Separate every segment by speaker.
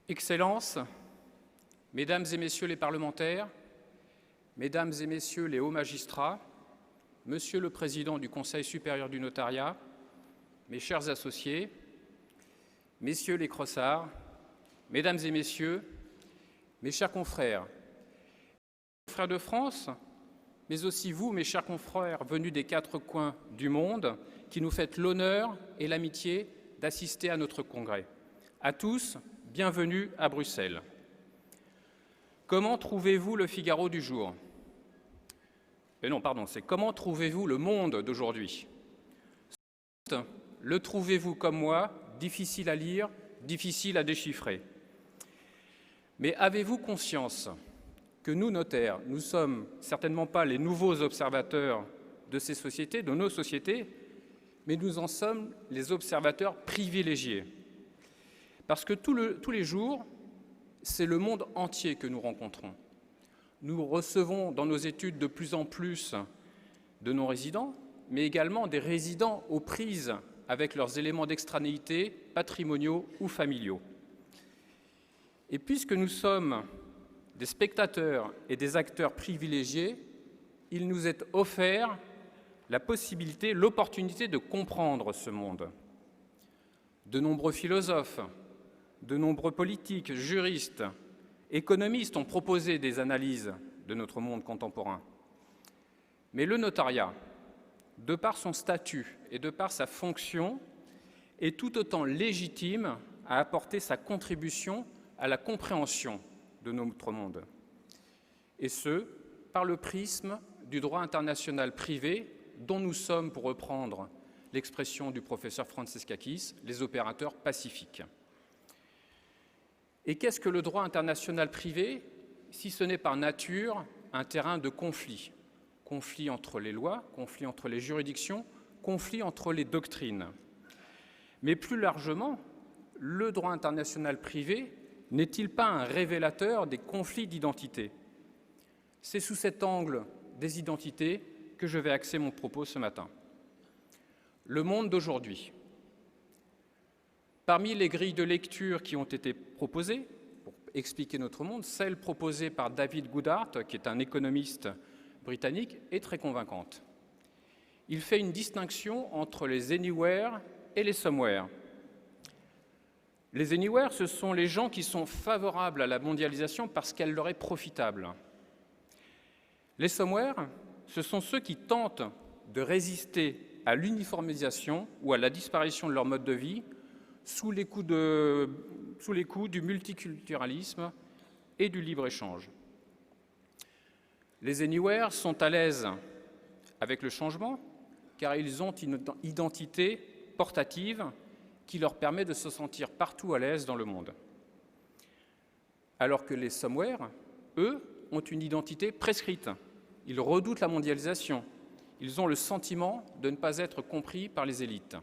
Speaker 1: Excellences, Mesdames et Messieurs les parlementaires, Mesdames et Messieurs les hauts magistrats, Monsieur le Président du Conseil supérieur du notariat, mes chers associés, Messieurs les crossards, Mesdames et Messieurs, mes chers confrères de France, mais aussi vous, mes chers confrères venus des quatre coins du monde, qui nous faites l'honneur et l'amitié d'assister à notre congrès. À tous, bienvenue à Bruxelles. Comment trouvez-vous le Figaro du jour? C'est comment trouvez-vous le monde d'aujourd'hui? Le trouvez-vous comme moi, difficile à lire, difficile à déchiffrer? Mais avez-vous conscience que nous, notaires, nous ne sommes certainement pas les nouveaux observateurs de ces sociétés, de nos sociétés, mais nous en sommes les observateurs privilégiés? Parce que tous les jours, c'est le monde entier que nous rencontrons. Nous recevons dans nos études de plus en plus de non-résidents, mais également des résidents aux prises avec leurs éléments d'extranéité, patrimoniaux ou familiaux. Et puisque nous sommes des spectateurs et des acteurs privilégiés, il nous est offert la possibilité, l'opportunité de comprendre ce monde. De nombreux philosophes, de nombreux politiques, juristes, économistes ont proposé des analyses de notre monde contemporain. Mais le notariat, de par son statut et de par sa fonction, est tout autant légitime à apporter sa contribution à la compréhension de notre monde. Et ce, par le prisme du droit international privé, dont nous sommes, pour reprendre l'expression du professeur Franciszkakis, les opérateurs pacifiques. Et qu'est-ce que le droit international privé, si ce n'est par nature un terrain de conflit? Conflit entre les lois, conflit entre les juridictions, conflit entre les doctrines. Mais plus largement, le droit international privé n'est-il pas un révélateur des conflits d'identité? C'est sous cet angle des identités que je vais axer mon propos ce matin. Le monde d'aujourd'hui. Parmi les grilles de lecture qui ont été proposées pour expliquer notre monde, celle proposée par David Goodhart, qui est un économiste britannique, est très convaincante. Il fait une distinction entre les anywhere et les somewhere. Les anywhere, ce sont les gens qui sont favorables à la mondialisation parce qu'elle leur est profitable. Les somewhere, ce sont ceux qui tentent de résister à l'uniformisation ou à la disparition de leur mode de vie sous les coups du multiculturalisme et du libre-échange. Les anywhere sont à l'aise avec le changement car ils ont une identité portative qui leur permet de se sentir partout à l'aise dans le monde. Alors que les somewhere, eux, ont une identité prescrite. Ils redoutent la mondialisation. Ils ont le sentiment de ne pas être compris par les élites.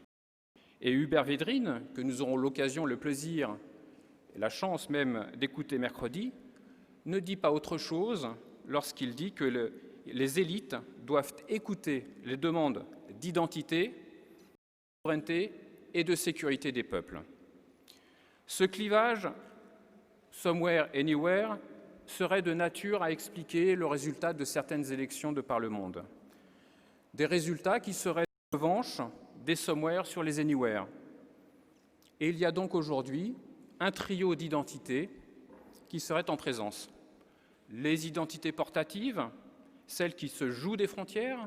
Speaker 1: Et Hubert Védrine, que nous aurons l'occasion, le plaisir et la chance même d'écouter mercredi, ne dit pas autre chose lorsqu'il dit que les élites doivent écouter les demandes d'identité, de souveraineté et de sécurité des peuples. Ce clivage, somewhere, anywhere, serait de nature à expliquer le résultat de certaines élections de par le monde. Des résultats qui seraient en revanche des somewhere sur les anywhere. Et il y a donc aujourd'hui un trio d'identités qui seraient en présence. Les identités portatives, celles qui se jouent des frontières,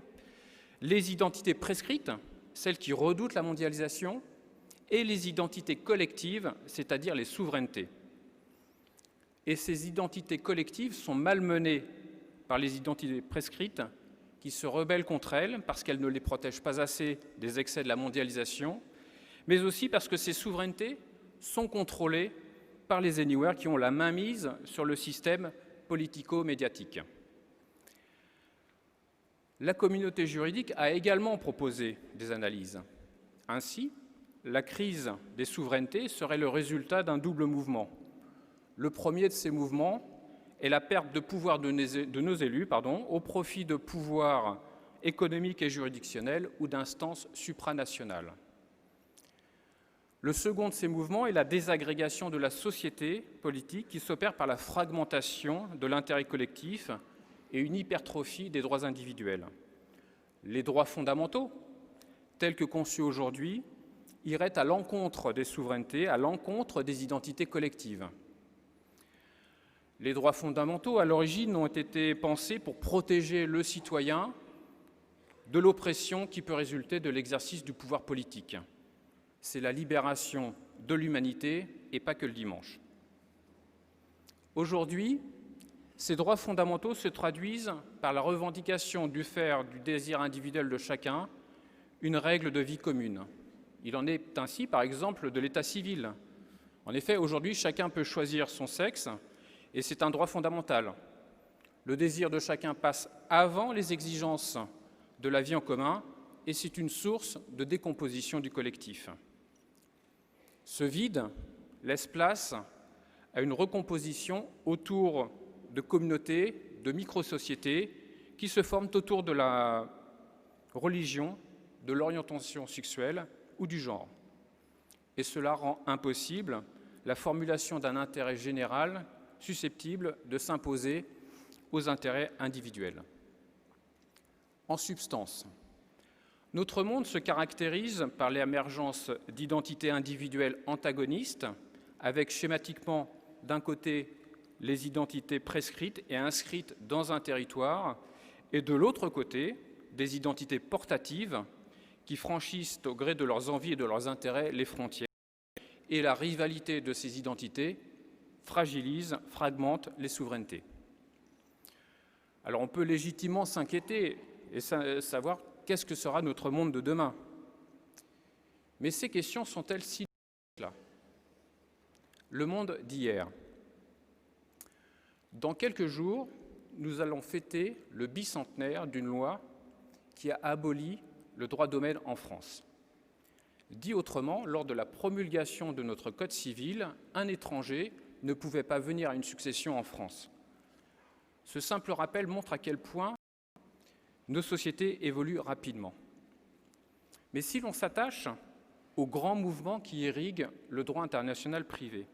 Speaker 1: les identités prescrites, celles qui redoutent la mondialisation, et les identités collectives, c'est-à-dire les souverainetés. Et ces identités collectives sont malmenées par les identités prescrites qui se rebellent contre elles parce qu'elles ne les protègent pas assez des excès de la mondialisation, mais aussi parce que ces souverainetés sont contrôlées par les anywhere qui ont la main mise sur le système politico-médiatique. La communauté juridique a également proposé des analyses. Ainsi, la crise des souverainetés serait le résultat d'un double mouvement. Le premier de ces mouvements est la perte de pouvoir de nos élus au profit de pouvoirs économiques et juridictionnels ou d'instances supranationales. Le second de ces mouvements est la désagrégation de la société politique qui s'opère par la fragmentation de l'intérêt collectif et une hypertrophie des droits individuels. Les droits fondamentaux, tels que conçus aujourd'hui, iraient à l'encontre des souverainetés, à l'encontre des identités collectives. Les droits fondamentaux, à l'origine, ont été pensés pour protéger le citoyen de l'oppression qui peut résulter de l'exercice du pouvoir politique. C'est la libération de l'humanité et pas que le dimanche. Aujourd'hui, ces droits fondamentaux se traduisent par la revendication du faire du désir individuel de chacun une règle de vie commune. Il en est ainsi, par exemple, de l'état civil. En effet, aujourd'hui, chacun peut choisir son sexe et c'est un droit fondamental. Le désir de chacun passe avant les exigences de la vie en commun et c'est une source de décomposition du collectif. Ce vide laisse place à une recomposition autour de communautés, de micro-sociétés qui se forment autour de la religion, de l'orientation sexuelle ou du genre. Et cela rend impossible la formulation d'un intérêt général susceptible de s'imposer aux intérêts individuels. En substance, notre monde se caractérise par l'émergence d'identités individuelles antagonistes, avec schématiquement, d'un côté, les identités prescrites et inscrites dans un territoire, et de l'autre côté, des identités portatives qui franchissent au gré de leurs envies et de leurs intérêts les frontières. Et la rivalité de ces identités fragilise, fragmente les souverainetés. Alors on peut légitimement s'inquiéter et savoir qu'est-ce que sera notre monde de demain. Mais ces questions sont-elles si là ? Le monde d'hier. Dans quelques jours, nous allons fêter le bicentenaire d'une loi qui a aboli le droit de domaine en France. Dit autrement, lors de la promulgation de notre Code civil, un étranger ne pouvait pas venir à une succession en France. Ce simple rappel montre à quel point nos sociétés évoluent rapidement. Mais si l'on s'attache aux grands mouvements qui irriguent le droit international privé,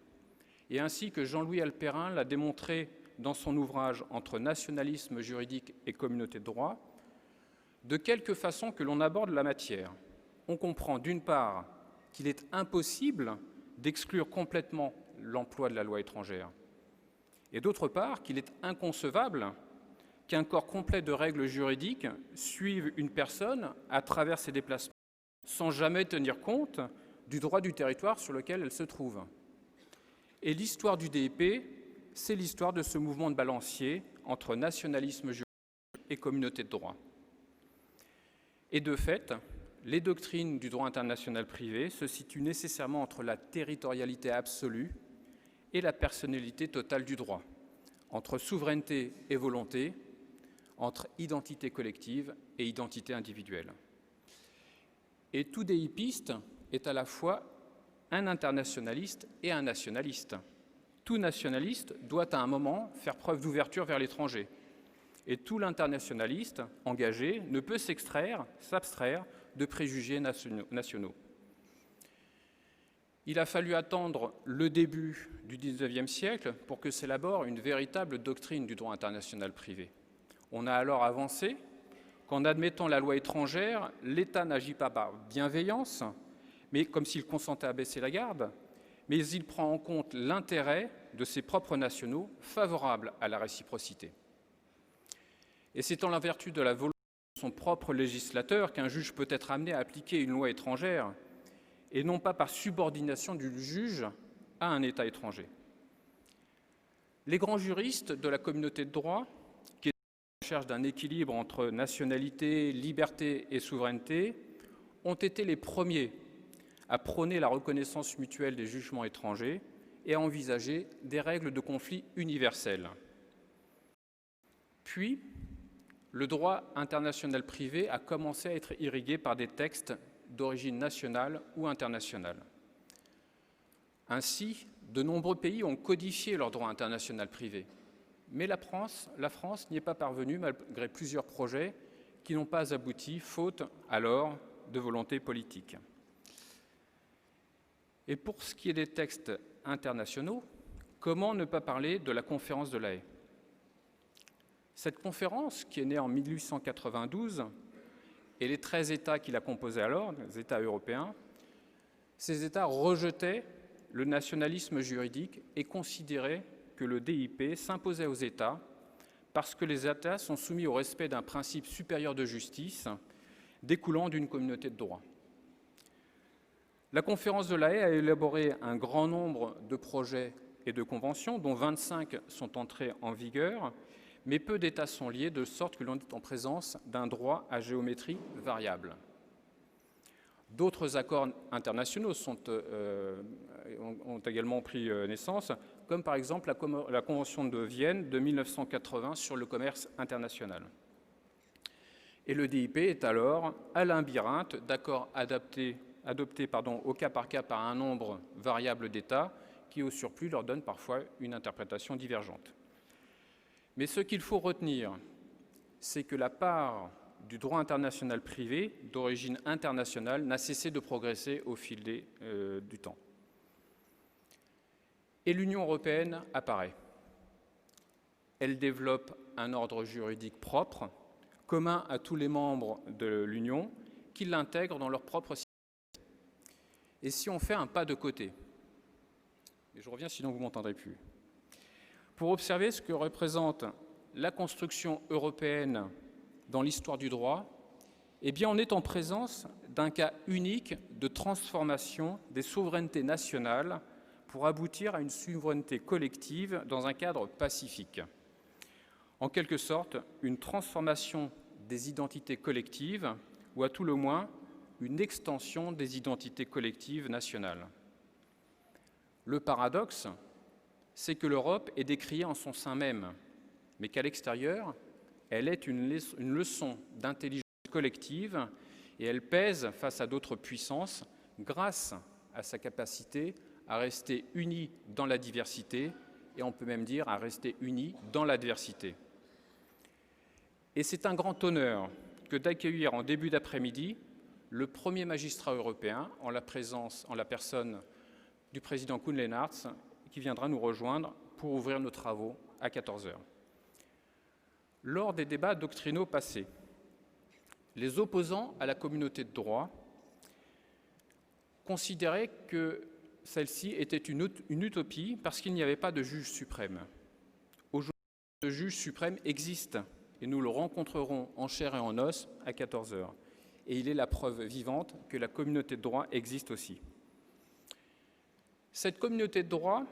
Speaker 1: et ainsi que Jean-Louis Alperin l'a démontré dans son ouvrage « Entre nationalisme juridique et communauté de droit », de quelque façon que l'on aborde la matière, on comprend d'une part qu'il est impossible d'exclure complètement l'emploi de la loi étrangère, et d'autre part qu'il est inconcevable qu'un corps complet de règles juridiques suive une personne à travers ses déplacements, sans jamais tenir compte du droit du territoire sur lequel elle se trouve. Et l'histoire du DIP, c'est l'histoire de ce mouvement de balancier entre nationalisme juridique et communauté de droit. Et de fait, les doctrines du droit international privé se situent nécessairement entre la territorialité absolue et la personnalité totale du droit, entre souveraineté et volonté, entre identité collective et identité individuelle. Et tout DIPiste est à la fois un internationaliste et un nationaliste. Tout nationaliste doit à un moment faire preuve d'ouverture vers l'étranger. Et tout l'internationaliste engagé ne peut s'abstraire de préjugés nationaux. Il a fallu attendre le début du XIXe siècle pour que s'élabore une véritable doctrine du droit international privé. On a alors avancé qu'en admettant la loi étrangère, l'État n'agit pas par bienveillance, mais comme s'il consentait à baisser la garde, mais il prend en compte l'intérêt de ses propres nationaux favorables à la réciprocité. Et c'est en la vertu de la volonté de son propre législateur qu'un juge peut être amené à appliquer une loi étrangère, et non pas par subordination du juge à un État étranger. Les grands juristes de la communauté de droit, qui étaient en recherche d'un équilibre entre nationalité, liberté et souveraineté, ont été les premiers à prôner la reconnaissance mutuelle des jugements étrangers et à envisager des règles de conflit universelles. Puis, le droit international privé a commencé à être irrigué par des textes d'origine nationale ou internationale. Ainsi, de nombreux pays ont codifié leur droit international privé. Mais la France n'y est pas parvenue malgré plusieurs projets qui n'ont pas abouti, faute alors de volonté politique. Et pour ce qui est des textes internationaux, comment ne pas parler de la conférence de La Haye? Cette conférence, qui est née en 1892, et les 13 États qui la composaient alors, les États européens, ces États rejetaient le nationalisme juridique et considéraient que le DIP s'imposait aux États parce que les États sont soumis au respect d'un principe supérieur de justice découlant d'une communauté de droit. La conférence de La Haye a élaboré un grand nombre de projets et de conventions, dont 25 sont entrés en vigueur, mais peu d'États sont liés, de sorte que l'on est en présence d'un droit à géométrie variable. D'autres accords internationaux ont également pris naissance, comme par exemple la Convention de Vienne de 1980 sur le commerce international. Et le DIP est alors un labyrinthe d'accords adoptés au cas par cas par un nombre variable d'États qui, au surplus, leur donne parfois une interprétation divergente. Mais ce qu'il faut retenir, c'est que la part du droit international privé d'origine internationale n'a cessé de progresser au fil du temps. Et l'Union européenne apparaît. Elle développe un ordre juridique propre, commun à tous les membres de l'Union, qui l'intègrent dans leur propre système. Et si on fait un pas de côté, et je reviens sinon vous ne m'entendrez plus, pour observer ce que représente la construction européenne dans l'histoire du droit, eh bien on est en présence d'un cas unique de transformation des souverainetés nationales pour aboutir à une souveraineté collective dans un cadre pacifique. En quelque sorte, une transformation des identités collectives, ou à tout le moins, une extension des identités collectives nationales. Le paradoxe, c'est que l'Europe est décriée en son sein même, mais qu'à l'extérieur, elle est une leçon d'intelligence collective et elle pèse face à d'autres puissances grâce à sa capacité à rester unie dans la diversité et on peut même dire à rester unie dans l'adversité. Et c'est un grand honneur que d'accueillir en début d'après-midi le premier magistrat européen en la personne du président Koen Lenaerts qui viendra nous rejoindre pour ouvrir nos travaux à 14h. Lors des débats doctrinaux passés, les opposants à la communauté de droit considéraient que celle-ci était une utopie parce qu'il n'y avait pas de juge suprême. Aujourd'hui, le juge suprême existe et nous le rencontrerons en chair et en os à 14h. Et il est la preuve vivante que la communauté de droit existe aussi. Cette communauté de droit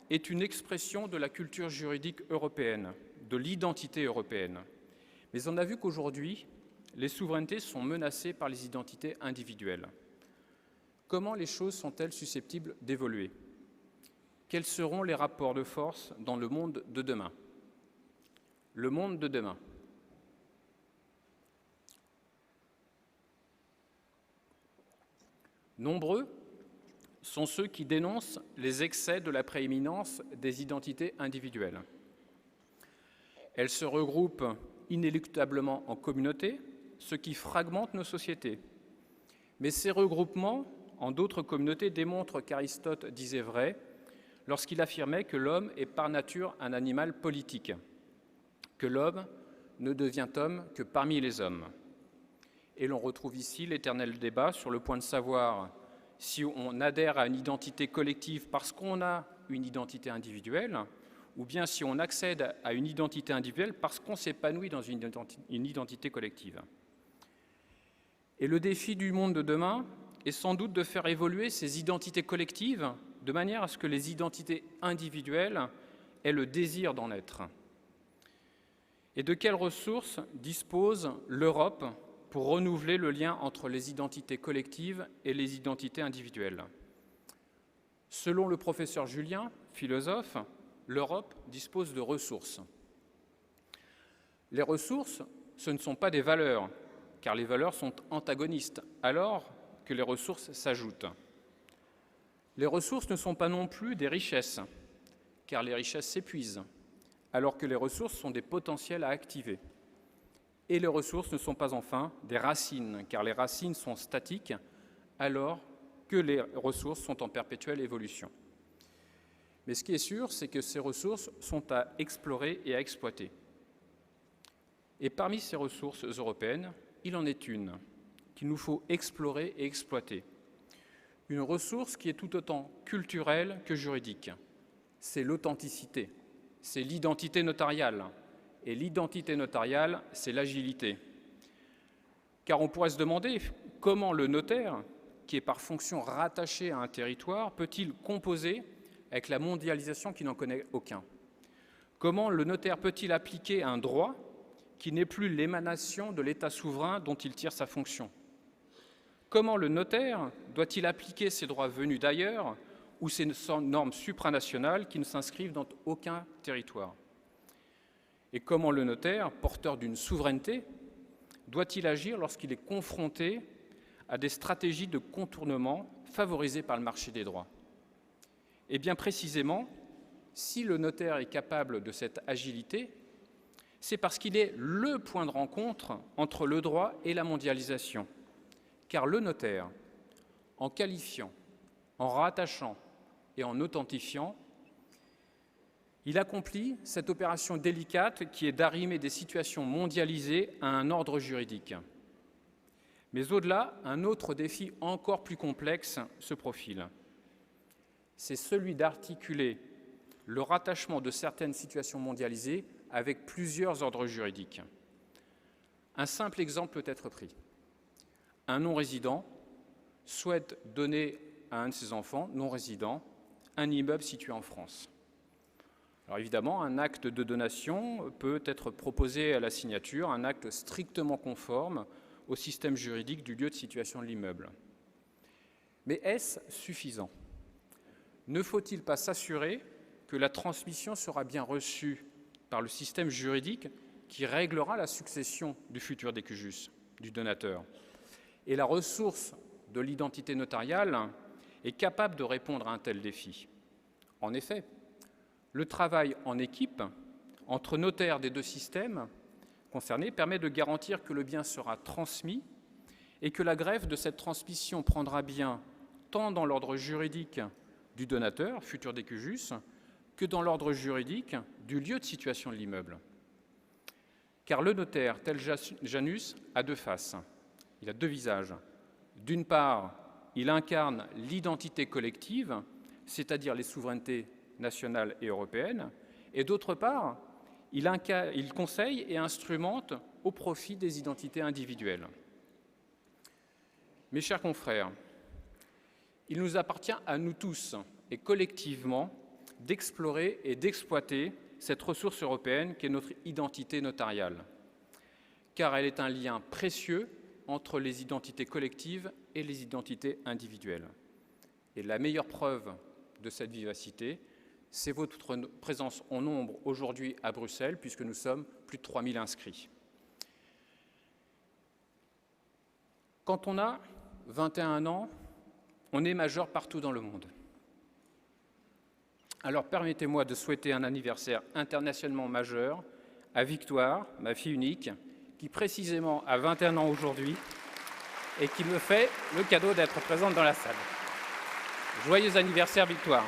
Speaker 1: est une expression de la culture juridique européenne, de l'identité européenne. Mais on a vu qu'aujourd'hui, les souverainetés sont menacées par les identités individuelles. Comment les choses sont-elles susceptibles d'évoluer? Quels seront les rapports de force dans le monde de demain? Le monde de demain. Nombreux sont ceux qui dénoncent les excès de la prééminence des identités individuelles. Elles se regroupent inéluctablement en communautés, ce qui fragmente nos sociétés. Mais ces regroupements en d'autres communautés démontrent qu'Aristote disait vrai lorsqu'il affirmait que l'homme est par nature un animal politique, que l'homme ne devient homme que parmi les hommes. Et l'on retrouve ici l'éternel débat sur le point de savoir si on adhère à une identité collective parce qu'on a une identité individuelle, ou bien si on accède à une identité individuelle parce qu'on s'épanouit dans une identité collective. Et le défi du monde de demain est sans doute de faire évoluer ces identités collectives de manière à ce que les identités individuelles aient le désir d'en être. Et de quelles ressources dispose l'Europe pour renouveler le lien entre les identités collectives et les identités individuelles? Selon le professeur Julien, philosophe, l'Europe dispose de ressources. Les ressources, ce ne sont pas des valeurs, car les valeurs sont antagonistes, alors que les ressources s'ajoutent. Les ressources ne sont pas non plus des richesses, car les richesses s'épuisent, alors que les ressources sont des potentiels à activer. Et les ressources ne sont pas enfin des racines, car les racines sont statiques, alors que les ressources sont en perpétuelle évolution. Mais ce qui est sûr, c'est que ces ressources sont à explorer et à exploiter. Et parmi ces ressources européennes, il en est une qu'il nous faut explorer et exploiter. Une ressource qui est tout autant culturelle que juridique. C'est l'authenticité, c'est l'identité notariale. Et l'identité notariale, c'est l'agilité. Car on pourrait se demander comment le notaire, qui est par fonction rattaché à un territoire, peut-il composer avec la mondialisation qui n'en connaît aucun? Comment le notaire peut-il appliquer un droit qui n'est plus l'émanation de l'État souverain dont il tire sa fonction? Comment le notaire doit-il appliquer ces droits venus d'ailleurs ou ces normes supranationales qui ne s'inscrivent dans aucun territoire? Et comment le notaire, porteur d'une souveraineté, doit-il agir lorsqu'il est confronté à des stratégies de contournement favorisées par le marché des droits? Et bien précisément, si le notaire est capable de cette agilité, c'est parce qu'il est le point de rencontre entre le droit et la mondialisation. Car le notaire, en qualifiant, en rattachant et en authentifiant, il accomplit cette opération délicate qui est d'arrimer des situations mondialisées à un ordre juridique. Mais au-delà, un autre défi encore plus complexe se profile. C'est celui d'articuler le rattachement de certaines situations mondialisées avec plusieurs ordres juridiques. Un simple exemple peut être pris. Un non-résident souhaite donner à un de ses enfants non-résidents un immeuble situé en France. Alors évidemment, un acte de donation peut être proposé à la signature, un acte strictement conforme au système juridique du lieu de situation de l'immeuble. Mais est-ce suffisant? Ne faut-il pas s'assurer que la transmission sera bien reçue par le système juridique qui réglera la succession du futur décujus, du donateur? Et la ressource de l'identité notariale est capable de répondre à un tel défi. En effet, le travail en équipe entre notaires des deux systèmes concernés permet de garantir que le bien sera transmis et que la greffe de cette transmission prendra bien tant dans l'ordre juridique du donateur, futur décujus, que dans l'ordre juridique du lieu de situation de l'immeuble. Car le notaire, tel Janus, a deux faces. Il a deux visages. D'une part, il incarne l'identité collective, c'est-à-dire les souverainetés nationales et européennes, et d'autre part, il conseille et instrumente au profit des identités individuelles. Mes chers confrères, il nous appartient à nous tous et collectivement d'explorer et d'exploiter cette ressource européenne qu'est notre identité notariale, car elle est un lien précieux entre les identités collectives et les identités individuelles. Et la meilleure preuve de cette vivacité, c'est votre présence en nombre aujourd'hui à Bruxelles, puisque nous sommes plus de 3000 inscrits. Quand on a 21 ans, on est majeur partout dans le monde. Alors permettez-moi de souhaiter un anniversaire internationalement majeur à Victoire, ma fille unique, qui précisément a 21 ans aujourd'hui et qui me fait le cadeau d'être présente dans la salle. Joyeux anniversaire, Victoire!